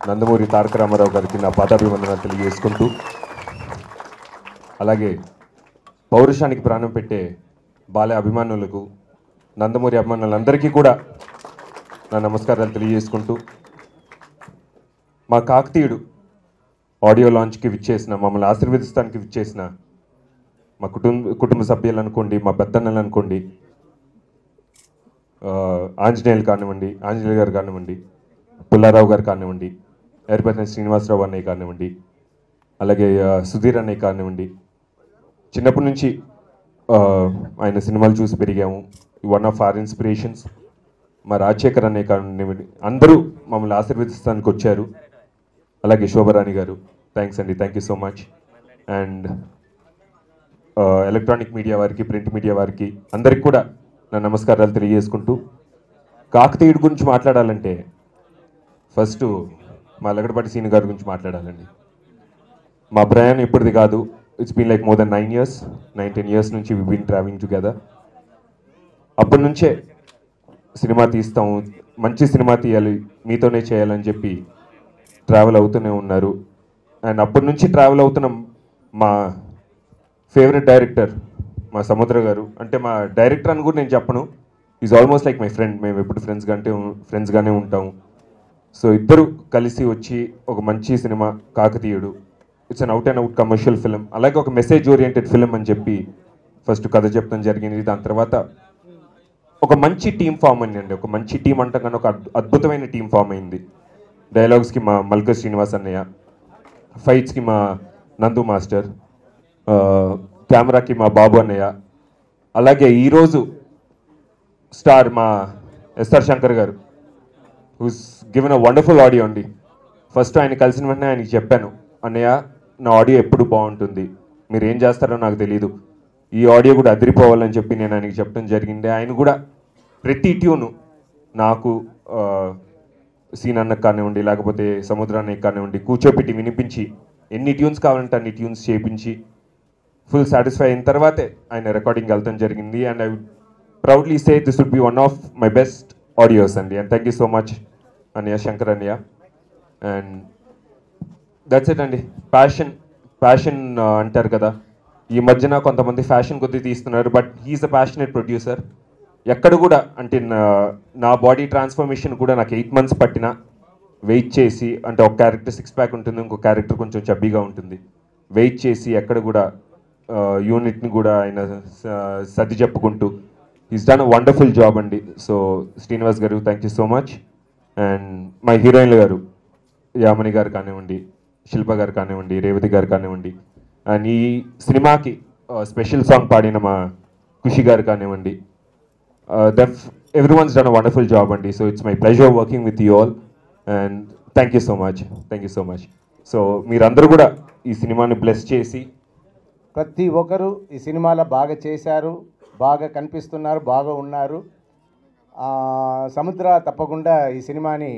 నందమూరి తారక రామారావు గారికి నా పాదాభివందనాలు తెలియజేసుకుంటూ, అలాగే పౌరుషానికి ప్రాణం పెట్టే బాలయ్య అభిమానులకు, నందమూరి అభిమానులందరికీ కూడా నా నమస్కారాలు తెలియజేసుకుంటూ, మా కాకతీయుడు ఆడియో లాంచ్కి విచ్చేసిన, మమ్మల్ని ఆశీర్వదిస్తానికి విచ్చేసిన మా కుటుంబ సభ్యులు అనుకోండి, మా పెద్దన్నలు అనుకోండి, ఆంజనేయులు కానివ్వండి, ఆంజనేయులు గారు కానివ్వండి, పుల్లారావు గారు కానివ్వండి, ఎర్రపతి శ్రీనివాసరావు అన్నయ్య కానివ్వండి, అలాగే సుధీర్ అన్నయ్య కానివ్వండి, చిన్నప్పటి నుంచి ఆయన సినిమాలు చూసి పెరిగాము. One of our inspirations. మా రాజశేఖర్ అన్నయ్య కానివ్వండి, అందరూ మమ్మల్ని ఆశీర్వదిస్తానికి వచ్చారు. అలాగే శోభరాణి గారు, థ్యాంక్స్ అండి, thank you so much. And electronic media వారికి, ప్రింట్ మీడియా వారికి అందరికి కూడా నా నమస్కారాలు తెలియజేసుకుంటూ, కాకతీయుడి గురించి మాట్లాడాలంటే ఫస్ట్ మా లగడపాటి సీని గారి గురించి మాట్లాడాలండి. మా ప్రయాణం ఇప్పటిది కాదు, it's been like more than 9 years, 10 years నుంచి వి బీన్ ట్రావెలింగ్ టుగెదర్. అప్పటి నుంచే సినిమా తీస్తాము, మంచి సినిమా తీయాలి, మీతోనే చేయాలని చెప్పి ట్రావెల్ అవుతూనే ఉన్నారు. అండ్ అప్పటి నుంచి ట్రావెల్ అవుతున్న మా ఫేవరెట్ డైరెక్టర్ మా సముద్ర గారు, అంటే మా డైరెక్టర్ అని కూడా నేను చెప్పను, is almost like my friend. మేము ఎప్పుడు ఫ్రెండ్స్గానే ఉంటాము. సో ఇద్దరు కలిసి వచ్చి ఒక మంచి cinema Kakatiyudu, it's an out and out commercial film, అలాగే ఒక మెసేజ్ ఓరియంటెడ్ ఫిలిం అని చెప్పి ఫస్ట్ కథ చెప్పడం జరిగింది. దాని తర్వాత ఒక మంచి టీం ఫామ్ అయిందండి. ఒక మంచి టీం అంటాం కానీ ఒక అద్భుతమైన టీం ఫామ్ అయింది. డైలాగ్స్కి మా మల్క శ్రీనివాస్ అన్నయ్య, ఫైట్స్కి మా నందు మాస్టర్, కెమెరాకి మా బాబు అన్నయ్య, అలాగే ఈరోజు స్టార్ మా ఎస్ఆర్ శంకర్ గారు, who's given a wonderful audio అండి. ఫస్ట్ ఆయన కలిసిన వెంటనే ఆయనకి చెప్పాను, అన్నయ్య నా ఆడియో ఎప్పుడు బాగుంటుంది, మీరు ఏం చేస్తారో నాకు తెలీదు, ఈ ఆడియో కూడా అదిరిపోవాలని చెప్పి నేను ఆయనకి చెప్పడం జరిగింది. ఆయన కూడా ప్రతి ట్యూను నాకు, సీన్ అన్నకు కానివ్వండి, లేకపోతే సముద్రానికి కానివ్వండి, కూర్చోపెట్టి వినిపించి ఎన్ని ట్యూన్స్ కావాలంటే అన్ని ట్యూన్స్ చేయించి ఫుల్ సాటిస్ఫై అయిన తర్వాతే ఆయన రికార్డింగ్ వెళ్తాం జరిగింది. And I would proudly say this would be one of my best audios అండి. And thank you so much అన్నయ్య, శంకర్ అన్నయ్య. అండ్ దట్స్ ఇట్ అండి. ప్యాషన్ అంటారు కదా, ఈ మధ్యన కొంతమంది ఫ్యాషన్ కొద్దీ తీస్తున్నారు, but he is a passionate producer. ఎక్కడ కూడా అంటే నా బాడీ ట్రాన్స్ఫర్మేషన్ కూడా నాకు 8 months పట్టిన వెయిట్ చేసి, అంటే ఒక క్యారెక్టర్ 6 pack ఉంటుంది, ఇంకో క్యారెక్టర్ కొంచెం చబ్బీగా ఉంటుంది, వెయిట్ చేసి ఎక్కడ కూడా యూనిట్ని కూడా ఆయన సర్ది చెప్పుకుంటూ is done a wonderful job అండి. సో శ్రీనివాస్ గారు, thank you so much. And మా హీరోయిన్ల గారు, యామిని గారు కానివ్వండి, శిల్ప గారు కానివ్వండి, రేవతి గారు కానివ్వండి, అండ్ ఈ సినిమాకి స్పెషల్ సాంగ్ పాడిన మా ఖుషి గారు కానివ్వండి, everyone's done a wonderful job అండి. So it's my pleasure working with you all and thank you so much, thank you so much. So మీరందరూ కూడా ఈ సినిమాని బ్లెస్ చేసి, ప్రతి ఒక్కరు ఈ సినిమాలో బాగా చేశారు, బాగా కనిపిస్తున్నారు, బాగా ఉన్నారు. సముద్ర తప్పకుండా ఈ సినిమాని